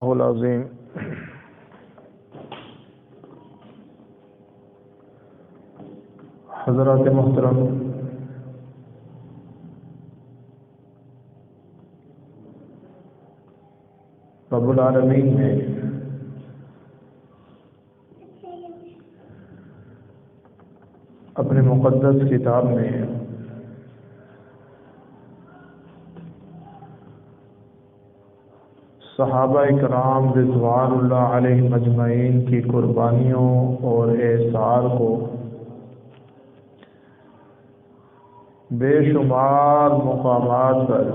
العظیم حضرات محترم، رب العالمین نے اپنے مقدس کتاب میں صحابہ کرام رضوان اللہ علیہم اجمعین کی قربانیوں اور ایثار کو بے شمار مقامات پر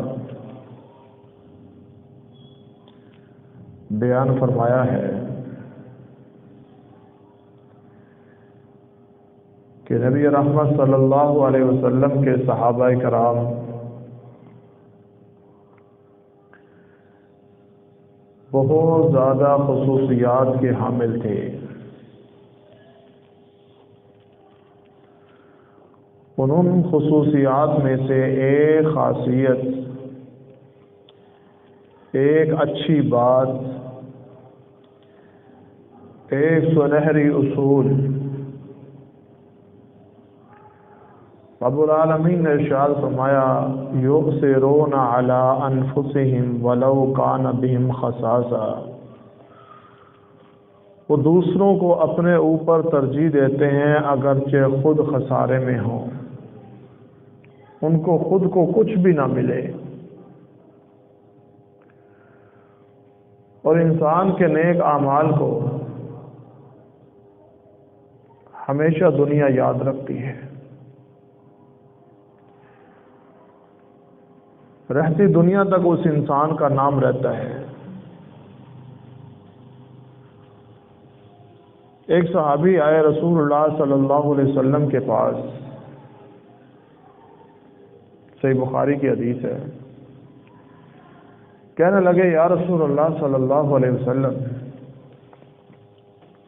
بیان فرمایا ہے کہ نبی رحمت صلی اللہ علیہ وسلم کے صحابہ کرام بہت زیادہ خصوصیات کے حامل تھے۔ ان خصوصیات میں سے ایک خاصیت، ایک اچھی بات، ایک سنہری اصول رب العالمین نے ارشاد فرمایا یؤثرون علی انفسہم ولو کان بہم خصاصہ، وہ دوسروں کو اپنے اوپر ترجیح دیتے ہیں اگرچہ خود خسارے میں ہوں، ان کو خود کو کچھ بھی نہ ملے۔ اور انسان کے نیک اعمال کو ہمیشہ دنیا یاد رکھتی ہے، رہتی دنیا تک اس انسان کا نام رہتا ہے۔ ایک صحابی آئے رسول اللہ صلی اللہ علیہ وسلم کے پاس، صحیح بخاری کی حدیث ہے، کہنے لگے یا رسول اللہ صلی اللہ علیہ وسلم،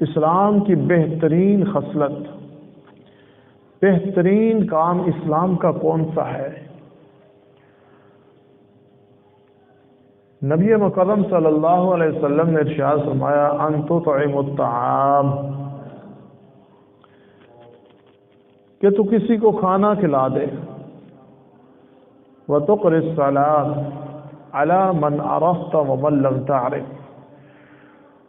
اسلام کی بہترین خصلت، بہترین کام اسلام کا کون سا ہے؟ نبی مکرم صلی اللہ علیہ وسلم نے ارشاد فرمایا ان تطعم الطعام، کہ تو کسی کو کھانا کھلا دے، وتقر الصلاة علی من عرفت ومن لم تعرف،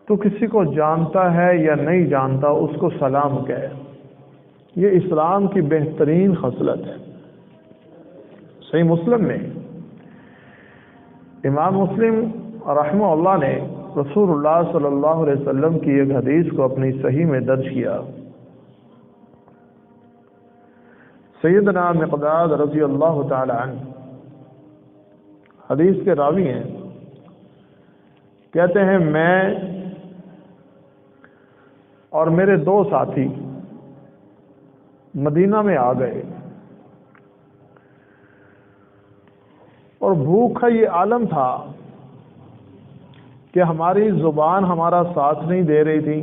تو کسی کو جانتا ہے یا نہیں جانتا اس کو سلام کہے۔ یہ اسلام کی بہترین خصلت ہے۔ صحیح مسلم میں امام مسلم رحمہ اللہ نے رسول اللہ صلی اللہ علیہ وسلم کی ایک حدیث کو اپنی صحیح میں درج کیا۔ سیدنا مقداد رضی اللہ تعالی عنہ حدیث کے راوی ہیں، کہتے ہیں میں اور میرے دو ساتھی مدینہ میں آ گئے، اور بھوک کا یہ عالم تھا کہ ہماری زبان ہمارا ساتھ نہیں دے رہی تھی،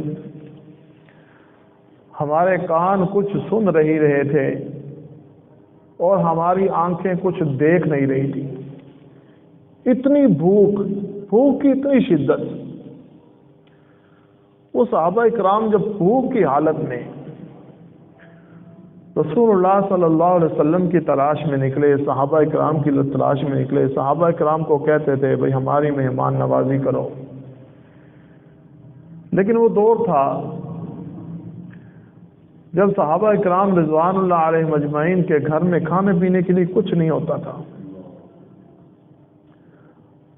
ہمارے کان کچھ سن رہے تھے اور ہماری آنکھیں کچھ دیکھ نہیں رہی تھی۔ اتنی بھوک کی اتنی شدت۔ وہ صحابہ کرام جب بھوک کی حالت میں رسول اللہ صلی اللہ علیہ وسلم کی تلاش میں نکلے، صحابہ کرام کی تلاش میں نکلے، صحابہ کرام کو کہتے تھے بھئی ہماری مہمان نوازی کرو، لیکن وہ دور تھا جب صحابہ کرام رضوان اللہ علیہ مجمعین کے گھر میں کھانے پینے کے لیے کچھ نہیں ہوتا تھا۔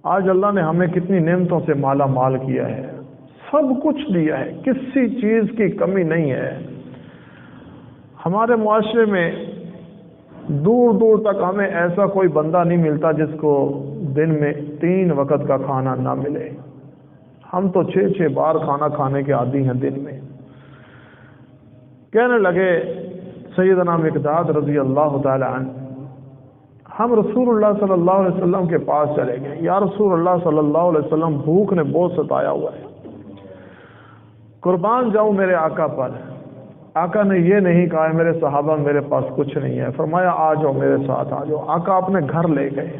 آج اللہ نے ہمیں کتنی نعمتوں سے مالا مال کیا ہے، سب کچھ دیا ہے، کسی چیز کی کمی نہیں ہے۔ ہمارے معاشرے میں دور دور تک ہمیں ایسا کوئی بندہ نہیں ملتا جس کو دن میں 3 وقت کا کھانا نہ ملے۔ ہم تو 6 بار کھانا کھانے کے عادی ہیں دن میں۔ کہنے لگے سیدنا مقداد رضی اللہ تعالی عنہ، ہم رسول اللہ صلی اللہ علیہ وسلم کے پاس چلے گئے، یا رسول اللہ صلی اللہ علیہ وسلم بھوک نے بہت ستایا ہوا ہے، قربان جاؤں میرے آقا پر۔ آقا نے یہ نہیں کہا میرے صحابہ میرے پاس کچھ نہیں ہے، فرمایا آ جاؤ میرے ساتھ آ جاؤ۔ آقا اپنے گھر لے گئے،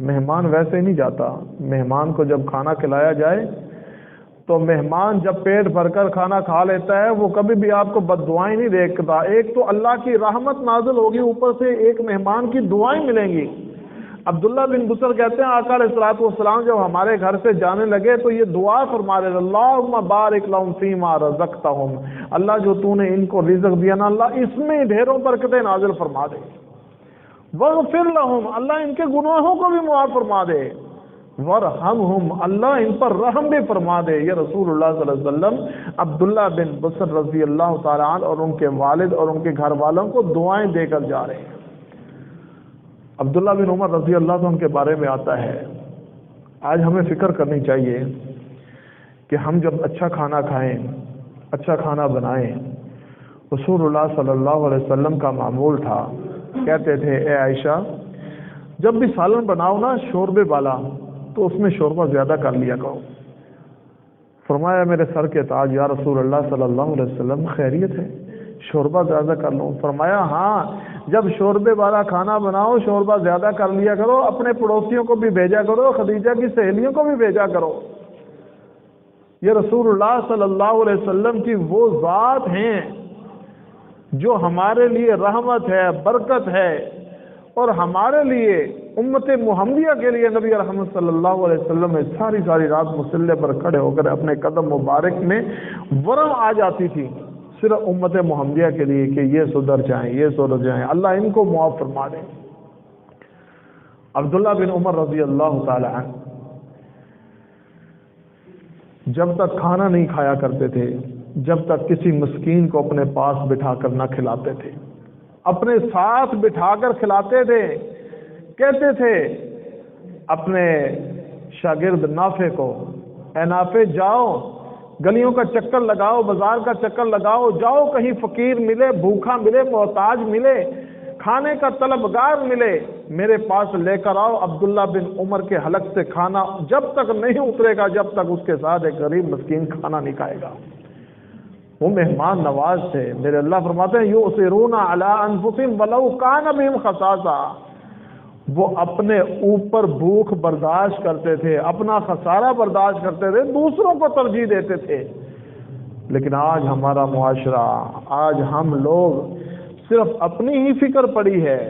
مہمان ویسے نہیں جاتا. مہمان کو جب کھانا کھلایا جائے تو مہمان جب پیٹ بھر کر کھانا کھا لیتا ہے وہ کبھی بھی آپ کو بد دعائیں نہیں دیکھتا. ایک تو اللہ کی رحمت نازل ہوگی، اوپر سے ایک مہمان کی دعائیں ملیں گی. عبداللہ بن بسر کہتے ہیں آقا علیہ الصلوۃ والسلام جب ہمارے گھر سے جانے لگے تو یہ دعا فرما رہے اللہم بارک لہم فیما رزقتہم، اللہ جو تو نے ان کو رزق دیا نا اللہ اس میں ڈھیروں برکتیں نازل فرما دے. واغفر لہم، اللہ ان کے گناہوں کو بھی معاف فرما دے. ورحمہم، اللہ ان پر رحم بھی فرما دے. یہ رسول اللہ صلی اللہ علیہ وسلم عبداللہ بن بسر رضی اللہ تعالیٰ عنہ اور ان کے والد اور ان کے گھر والوں کو دعائیں دے کر جا رہے ہیں. عبداللہ بن عمر رضی اللہ عنہ کے بارے میں آتا ہے آج ہمیں فکر کرنی چاہیے کہ ہم جب اچھا کھانا کھائیں، اچھا کھانا بنائیں. رسول اللہ صلی اللہ علیہ وسلم کا معمول تھا، کہتے تھے اے عائشہ جب بھی سالن بناؤ نا شوربے والا تو اس میں شوربہ زیادہ کر لیا کرو. فرمایا میرے سر کے تاج یا رسول اللہ صلی اللہ علیہ وسلم خیریت ہے شوربہ زیادہ کر لوں؟ فرمایا ہاں جب شوربے والا کھانا بناؤ شوربہ زیادہ کر لیا کرو، اپنے پڑوسیوں کو بھی بھیجا کرو، خدیجہ کی سہیلیوں کو بھی بھیجا کرو. یہ رسول اللہ صلی اللہ علیہ وسلم کی وہ ذات ہیں جو ہمارے لیے رحمت ہے، برکت ہے، اور ہمارے لیے امت محمدیہ کے لیے نبی رحمت صلی اللہ علیہ وسلم میں ساری رات مصلی پر کھڑے ہو کر اپنے قدم مبارک میں ورم آ جاتی تھی صرف امت محمدیہ کے لیے کہ یہ سدھر جائیں، یہ سدھر جائیں، اللہ ان کو معاف فرما دے. عبداللہ بن عمر رضی اللہ تعالی عنہ جب تک کھانا نہیں کھایا کرتے تھے، جب تک کسی مسکین کو اپنے پاس بٹھا کر نہ کھلاتے تھے، اپنے ساتھ بٹھا کر کھلاتے تھے. کہتے تھے اپنے شاگرد نافع کو اے نافع جاؤ گلیوں کا چکر لگاؤ، بازار کا چکر لگاؤ، جاؤ کہیں فقیر ملے، بھوکا ملے، محتاج ملے، کھانے کا طلبگار ملے، میرے پاس لے کر آؤ. عبداللہ بن عمر کے حلق سے کھانا جب تک نہیں اترے گا جب تک اس کے ساتھ ایک غریب مسکین کھانا نہیں کھائے گا. وہ مہمان نواز تھے. میرے اللہ فرماتے ہیں یؤثرون علی انفسہم ولو کان بہم خصاصہ، وہ اپنے اوپر بھوک برداشت کرتے تھے، اپنا خسارہ برداشت کرتے تھے، دوسروں کو ترجیح دیتے تھے. لیکن آج ہمارا معاشرہ، آج ہم لوگ صرف اپنی ہی فکر پڑی ہے.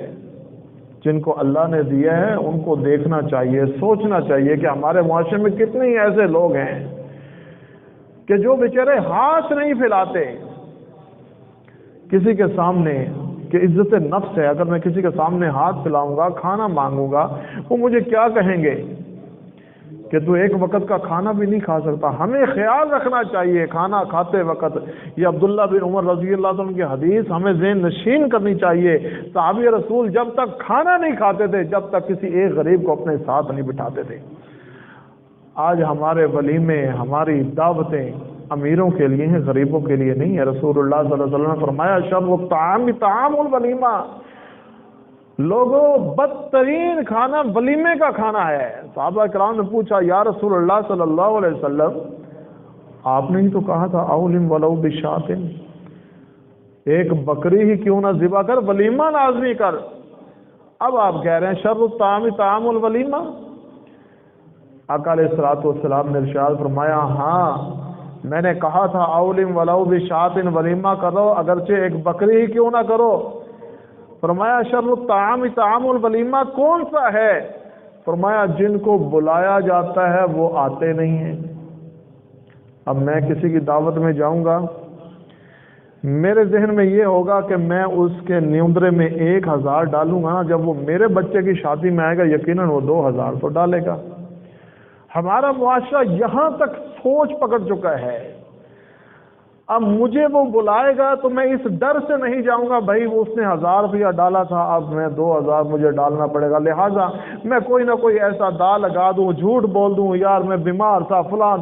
جن کو اللہ نے دیا ہے ان کو دیکھنا چاہیے، سوچنا چاہیے کہ ہمارے معاشرے میں کتنے ایسے لوگ ہیں کہ جو بیچارے ہاتھ نہیں پھیلاتے کسی کے سامنے، کہ عزت نفس ہے اگر میں کسی کے سامنے ہاتھ پھیلاؤں گا، کھانا مانگوں گا، وہ مجھے کیا کہیں گے کہ تو ایک وقت کا کھانا بھی نہیں کھا سکتا. ہمیں خیال رکھنا چاہیے کھانا کھاتے وقت. یہ عبداللہ بن عمر رضی اللہ عنہ کی حدیث ہمیں ذہن نشین کرنی چاہیے. صحابی رسول جب تک کھانا نہیں کھاتے تھے جب تک کسی ایک غریب کو اپنے ساتھ نہیں بٹھاتے تھے. آج ہمارے ولیمے، ہماری دعوتیں امیروں کے لیے ہیں، غریبوں کے لیے نہیں ہے. رسول اللہ صلی اللہ علیہ وسلم نے فرمایا شر الطعام طعام الولیمہ، لوگوں بدترین کھانا ولیمے کا کھانا ہے. صحابہ کرام نے پوچھا یا رسول اللہ صلی اللہ علیہ وسلم آپ نے ہی تو کہا تھا اولم ولو بشاۃ، ایک بکری ہی کیوں نہ ذبح کر، ولیمہ لازمی کر. اب آپ کہہ رہے ہیں شر الطعام طعام الولیمہ. آقا علیہ الصلوۃ والسلام نے ارشاد فرمایا ہاں میں نے کہا تھا اولم ولو بشاۃ، ولیمہ کرو اگرچہ ایک بکری ہی کیوں نہ کرو. فرمایا شر الطعام طعام الولیمہ کون سا ہے؟ فرمایا جن کو بلایا جاتا ہے وہ آتے نہیں ہیں. اب میں کسی کی دعوت میں جاؤں گا، میرے ذہن میں یہ ہوگا کہ میں اس کے نیوندرے میں 1000 ڈالوں گا، جب وہ میرے بچے کی شادی میں آئے گا یقیناً وہ 2000 تو ڈالے گا. ہمارا معاشرہ یہاں تک سوچ پکڑ چکا ہے. اب مجھے وہ بلائے گا تو میں اس ڈر سے نہیں جاؤں گا بھائی اس نے 1000 روپیہ ڈالا تھا اب میں 2000 مجھے ڈالنا پڑے گا، لہٰذا میں کوئی نہ کوئی ایسا دا لگا دوں، جھوٹ بول دوں یار میں بیمار تھا فلاں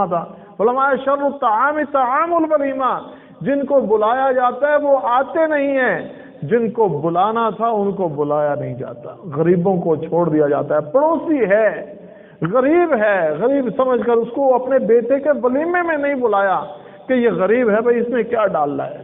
تھا. علماء شر الطعام طعام الولیمہ، جن کو بلایا جاتا ہے وہ آتے نہیں ہیں، جن کو بلانا تھا ان کو بلایا نہیں جاتا، غریبوں کو چھوڑ دیا جاتا ہے. پڑوسی ہے، غریب ہے، غریب سمجھ کر اس کو اپنے بیٹے کے ولیمے میں نہیں بلایا کہ یہ غریب ہے بھائی اس میں کیا ڈالنا ہے.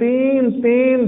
3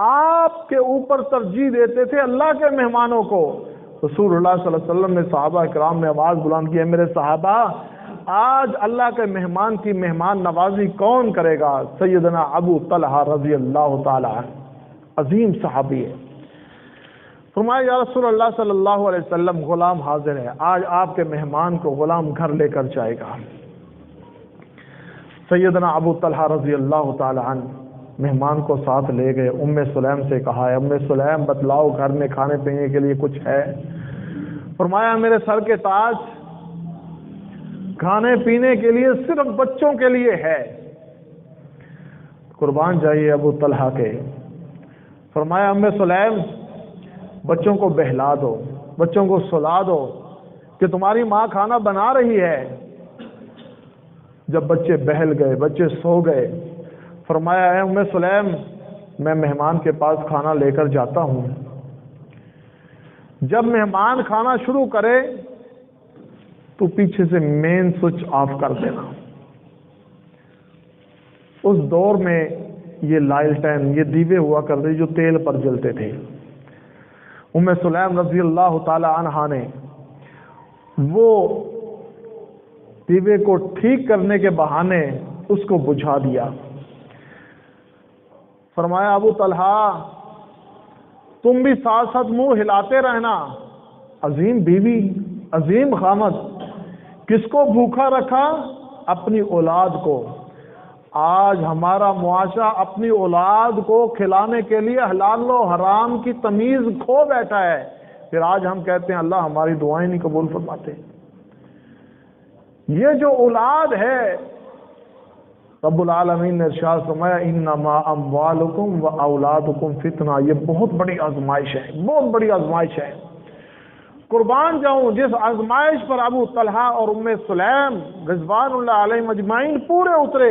آپ کے اوپر ترجیح دیتے تھے اللہ کے مہمانوں کو، رسول اللہ صلی اللہ علیہ وسلم نے صحابہ کرام نے آواز بلند کی ہے، میرے صحابہ آج اللہ کے مہمان کی مہمان نوازی کون کرے گا؟ سیدنا ابو طلحہ رضی اللہ تعالی عنہ عظیم صحابی ہے۔ فرمایا یا رسول اللہ صلی اللہ علیہ وسلم غلام حاضر ہے، آج آپ کے مہمان کو غلام گھر لے کر جائے گا۔ سیدنا ابو طلحہ رضی اللہ تعالی عنہ مہمان کو ساتھ لے گئے، ام سلیم سے کہا ہے ام سلیم بتلاؤ گھر میں کھانے پینے کے لیے کچھ ہے؟ فرمایا میرے سر کے تاج کھانے پینے کے لیے صرف بچوں کے لیے ہے۔ قربان جائیے ابو طلحہ کے۔ فرمایا ام سلیم بچوں کو بہلا دو، بچوں کو سلا دو کہ تمہاری ماں کھانا بنا رہی ہے۔ جب بچے بہل گئے، بچے سو گئے، فرمایا اے ام سلیم میں مہمان کے پاس کھانا لے کر جاتا ہوں، جب مہمان کھانا شروع کرے تو پیچھے سے مین سوئچ آف کر دینا۔ اس دور میں یہ لالٹین، یہ دیوے ہوا کرتے جو تیل پر جلتے تھے۔ ام سلیم رضی اللہ تعالی عنہا نے وہ دیوے کو ٹھیک کرنے کے بہانے اس کو بجھا دیا۔ فرمایا ابو طلحہ تم بھی ساتھ ساتھ منہ ہلاتے رہنا، عظیم بیوی، عظیم خامد، کس کو بھوکا رکھا؟ اپنی اولاد کو۔ آج ہمارا معاشرہ اپنی اولاد کو کھلانے کے لیے حلال و حرام کی تمیز کھو بیٹھا ہے، پھر آج ہم کہتے ہیں اللہ ہماری دعائیں نہیں قبول فرماتے۔ یہ جو اولاد ہے رب العالمین نے ارشاد فرمایا انما اموالکم و اولادکم فتنہ، یہ بہت بڑی آزمائش ہے، بہت بڑی آزمائش ہے۔ قربان جاؤں جس آزمائش پر ابو طلحہ اور ام سلیم رضوان اللہ علیہ مجمعین پورے اترے۔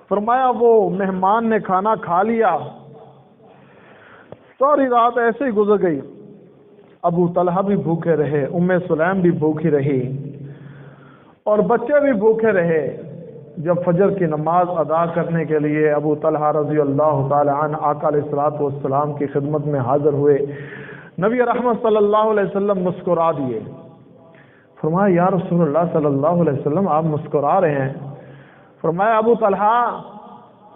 فرمایا وہ مہمان نے کھانا کھا لیا، ساری رات ایسے ہی گزر گئی، ابو طلحہ بھی بھوکے رہے، ام سلیم بھی بھوکی رہی اور بچے بھی بھوکے رہے۔ جب فجر کی نماز ادا کرنے کے لیے ابو طلحہ رضی اللہ تعالی عنہ آقا علیہ الصلوۃ والسلام کی خدمت میں حاضر ہوئے، نبی رحمت صلی اللہ علیہ وسلم مسکرا دیے۔ فرمایا یا رسول اللہ صلی اللہ علیہ وسلم آپ مسکرا رہے ہیں؟ فرمایا ابو طلحہ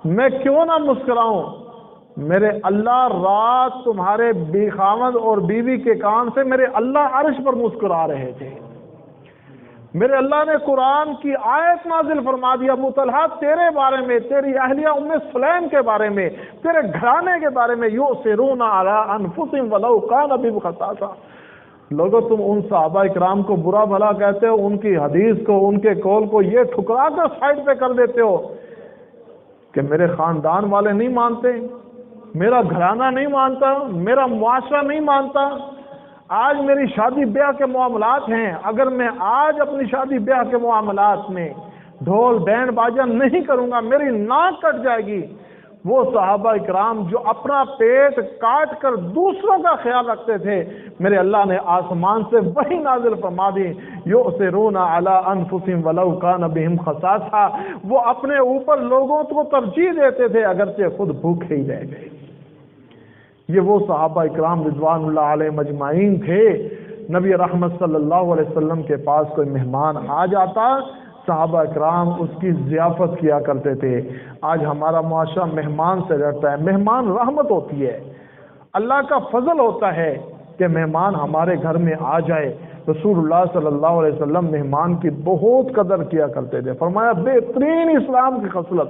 میں کیوں نہ مسکراؤں، میرے اللہ رات تمہارے بی خامد اور بیوی کے کان سے میرے اللہ عرش پر مسکرا رہے تھے، میرے اللہ نے قرآن کی آیت نازل فرما دی ابو طلحہ تیرے بارے میں، تیری اہلیہ ام سلیم کے بارے میں، تیرے گھرانے کے بارے میں، یؤثرون علی انفسہم ولو کان بہم خصاصہ۔ لوگوں تم ان صحابہ اکرام کو برا بھلا کہتے ہو، ان کی حدیث کو، ان کے قول کو یہ ٹھکرا کر سائڈ پہ کر دیتے ہو کہ میرے خاندان والے نہیں مانتے، میرا گھرانہ نہیں مانتا، میرا معاشرہ نہیں مانتا۔ آج میری شادی بیاہ کے معاملات ہیں، اگر میں آج اپنی شادی بیاہ کے معاملات میں ڈھول بینڈ باجا نہیں کروں گا میری ناک کٹ جائے گی۔ وہ صحابہ اکرام جو اپنا پیٹ کاٹ کر دوسروں کا خیال رکھتے تھے، میرے اللہ نے آسمان سے وہی نازل فرما دی یؤثرون علی انفسہم ولو کان بہم خصاصہ، وہ اپنے اوپر لوگوں کو ترجیح دیتے تھے اگرچہ خود بھوکے ہی رہ گئے۔ یہ وہ صحابہ اکرام رضوان اللہ علیہ مجمعین تھے۔ نبی رحمت صلی اللہ علیہ وسلم کے پاس کوئی مہمان آ جاتا، صحابہ اکرام اس کی ضیافت کیا کرتے تھے۔ آج ہمارا معاشرہ مہمان سے ڈرتا ہے، مہمان رحمت ہوتی ہے، اللہ کا فضل ہوتا ہے کہ مہمان ہمارے گھر میں آ جائے۔ رسول اللہ صلی اللہ علیہ وسلم مہمان کی بہت قدر کیا کرتے تھے۔ فرمایا بہترین اسلام کی خصلت،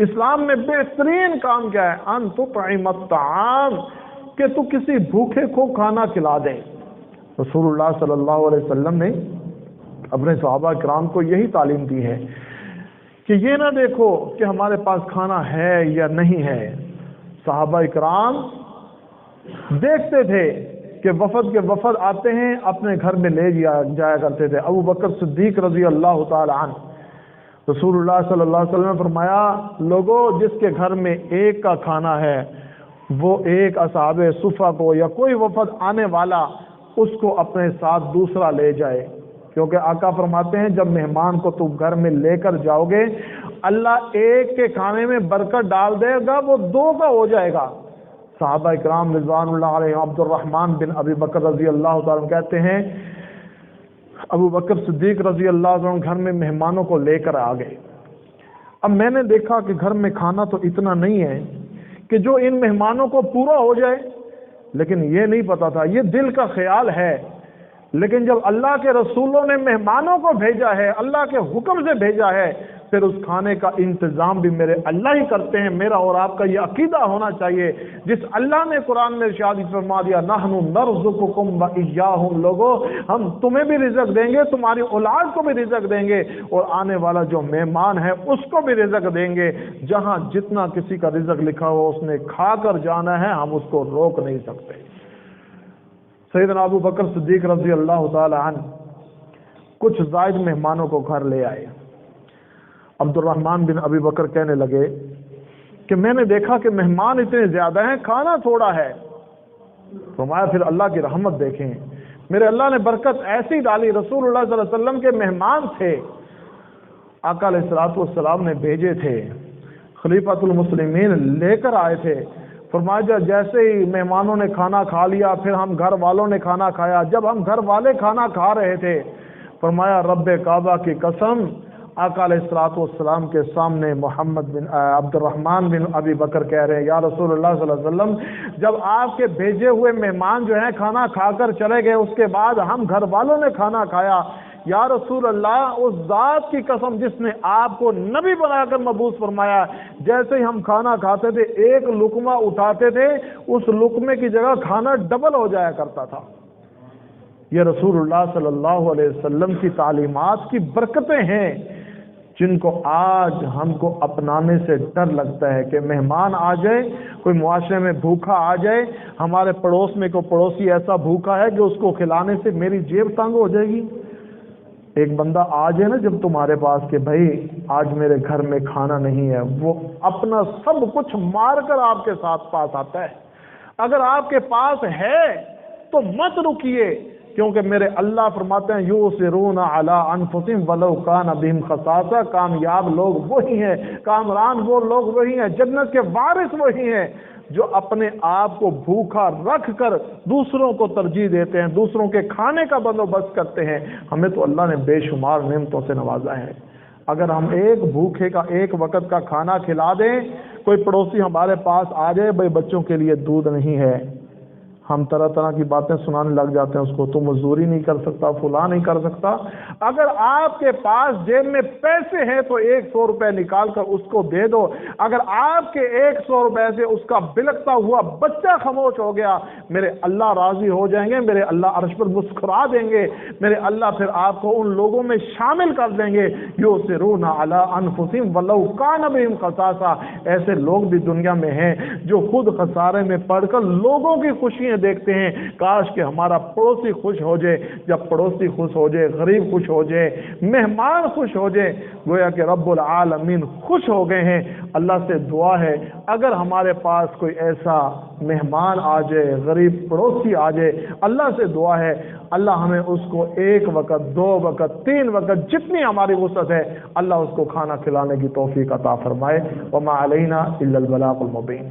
اسلام میں بہترین کام کیا ہے؟ ان تطعم الطعام، کہ تو کسی بھوکے کو کھانا کھلا دے۔ رسول اللہ صلی اللہ علیہ وسلم نے اپنے صحابہ کرام کو یہی تعلیم دی ہے کہ یہ نہ دیکھو کہ ہمارے پاس کھانا ہے یا نہیں ہے۔ صحابہ کرام دیکھتے تھے کہ وفد کے وفد آتے ہیں، اپنے گھر میں لے جایا کرتے تھے۔ ابو بکر صدیق رضی اللہ تعالی عنہ، رسول اللہ صلی اللہ علیہ وسلم نے فرمایا لوگوں جس کے گھر میں ایک کا کھانا ہے وہ ایک اصحاب صفہ کو یا کوئی وفد آنے والا اس کو اپنے ساتھ دوسرا لے جائے، کیونکہ آقا فرماتے ہیں جب مہمان کو تم گھر میں لے کر جاؤ گے اللہ ایک کے کھانے میں برکت ڈال دے گا وہ دو کا ہو جائے گا۔ صحابہ اکرام رضوان اللہ علیہ عبد الرحمن بن ابی بکر رضی اللہ تعالیٰ عنہ کہتے ہیں ابو بکر صدیق رضی اللہ تعالیٰ عنہ گھر میں مہمانوں کو لے کر آ گئے۔ اب میں نے دیکھا کہ گھر میں کھانا تو اتنا نہیں ہے کہ جو ان مہمانوں کو پورا ہو جائے، لیکن یہ نہیں پتا تھا، یہ دل کا خیال ہے، لیکن جب اللہ کے رسولوں نے مہمانوں کو بھیجا ہے، اللہ کے حکم سے بھیجا ہے، پھر اس کھانے کا انتظام بھی میرے اللہ ہی کرتے ہیں۔ میرا اور آپ کا یہ عقیدہ ہونا چاہیے، جس اللہ نے قرآن میں ارشاد فرما دیا نحن نرزقکم وإیاہم، لوگو ہم تمہیں بھی رزق دیں گے، تمہاری اولاد کو بھی رزق دیں گے، اور آنے والا جو مہمان ہے اس کو بھی رزق دیں گے۔ جہاں جتنا کسی کا رزق لکھا ہو اس نے کھا کر جانا ہے، ہم اس کو روک نہیں سکتے۔ سیدنا ابو بکر صدیق رضی اللہ تعالی عنہ کچھ زائد مہمانوں کو گھر لے آئے۔ عبد الرحمن بن ابی بکر کہنے لگے کہ میں نے دیکھا کہ مہمان اتنے زیادہ ہیں، کھانا تھوڑا ہے۔ فرمایا پھر اللہ کی رحمت دیکھیں، میرے اللہ نے برکت ایسی ڈالی، رسول اللہ صلی اللہ علیہ وسلم کے مہمان تھے، آقا علیہ الصلوۃ والسلام نے بھیجے تھے، خلیفۃ المسلمین لے کر آئے تھے۔ فرمایا جیسے ہی مہمانوں نے کھانا کھا لیا، پھر ہم گھر والوں نے کھانا کھایا۔ جب ہم گھر والے کھانا کھا رہے تھے، فرمایا رب کعبہ کی قسم، آقا علیہ الصلوۃ والسلام کے سامنے محمد بن عبد الرحمن بن ابی بکر کہہ رہے ہیں یا رسول اللہ صلی اللہ علیہ وسلم، جب آپ کے بھیجے ہوئے مہمان جو ہیں کھانا کھا کر چلے گئے، اس کے بعد ہم گھر والوں نے کھانا کھایا، یا رسول اللہ اس ذات کی قسم جس نے آپ کو نبی بنا کر مبعوث فرمایا، جیسے ہی ہم کھانا کھاتے تھے ایک لقمہ اٹھاتے تھے، اس لقمے کی جگہ کھانا ڈبل ہو جایا کرتا تھا۔ یہ رسول اللہ صلی اللہ علیہ وسلم کی تعلیمات کی برکتیں ہیں، جن کو آج ہم کو اپنانے سے ڈر لگتا ہے کہ مہمان آ جائے، کوئی معاشرے میں بھوکا آ جائے، ہمارے پڑوس میں کوئی پڑوسی ایسا بھوکا ہے کہ اس کو کھلانے سے میری جیب تنگ ہو جائے گی۔ ایک بندہ آ جائے نا جب تمہارے پاس کہ بھائی آج میرے گھر میں کھانا نہیں ہے، وہ اپنا سب کچھ مار کر آپ کے ساتھ پاس آتا ہے۔ اگر آپ کے پاس ہے تو مت رکیے، کیونکہ میرے اللہ فرماتے ہیں یؤثرون علی انفسہم ولو کان بہم خصاصہ، کامیاب لوگ وہی ہیں، کامران وہ لوگ وہی ہیں، جنت کے وارث وہی ہیں جو اپنے آپ کو بھوکا رکھ کر دوسروں کو ترجیح دیتے ہیں، دوسروں کے کھانے کا بندوبست کرتے ہیں۔ ہمیں تو اللہ نے بے شمار نعمتوں سے نوازا ہے، اگر ہم ایک بھوکے کا ایک وقت کا کھانا کھلا دیں، کوئی پڑوسی ہمارے پاس آ جائے بھائی بچوں کے لیے دودھ نہیں ہے، ہم طرح طرح کی باتیں سنانے لگ جاتے ہیں، اس کو تو مزدوری نہیں کر سکتا، فلاں نہیں کر سکتا۔ اگر آپ کے پاس جیب میں پیسے ہیں تو 100 روپے نکال کر اس کو دے دو۔ اگر آپ کے 100 روپے سے اس کا بلکتا ہوا بچہ خاموش ہو گیا، میرے اللہ راضی ہو جائیں گے، میرے اللہ عرش پر مسکرا دیں گے، میرے اللہ پھر آپ کو ان لوگوں میں شامل کر دیں گے یؤثرون علی انفسہم ولو کان بہم خصاصہ۔ ایسے لوگ بھی دنیا میں ہیں جو خود خسارے میں پڑ کر لوگوں کی خوشیاں دیکھتے ہیں، کاش کہ ہمارا پڑوسی خوش ہو جائے۔ جب پڑوسی خوش ہو جائے، غریب خوش ہو جائے، مہمان خوش ہو جائے، گویا کہ رب العالمین خوش ہو گئے ہیں۔ اللہ سے دعا ہے اگر ہمارے پاس کوئی ایسا مہمان آ جائے، غریب پڑوسی آ جائے، اللہ سے دعا ہے اللہ ہمیں اس کو 1 وقت 2 وقت 3 وقت جتنی ہماری وسعت ہے اللہ اس کو کھانا کھلانے کی توفیق عطا فرمائے۔ وما علینا الا البلاغ المبین۔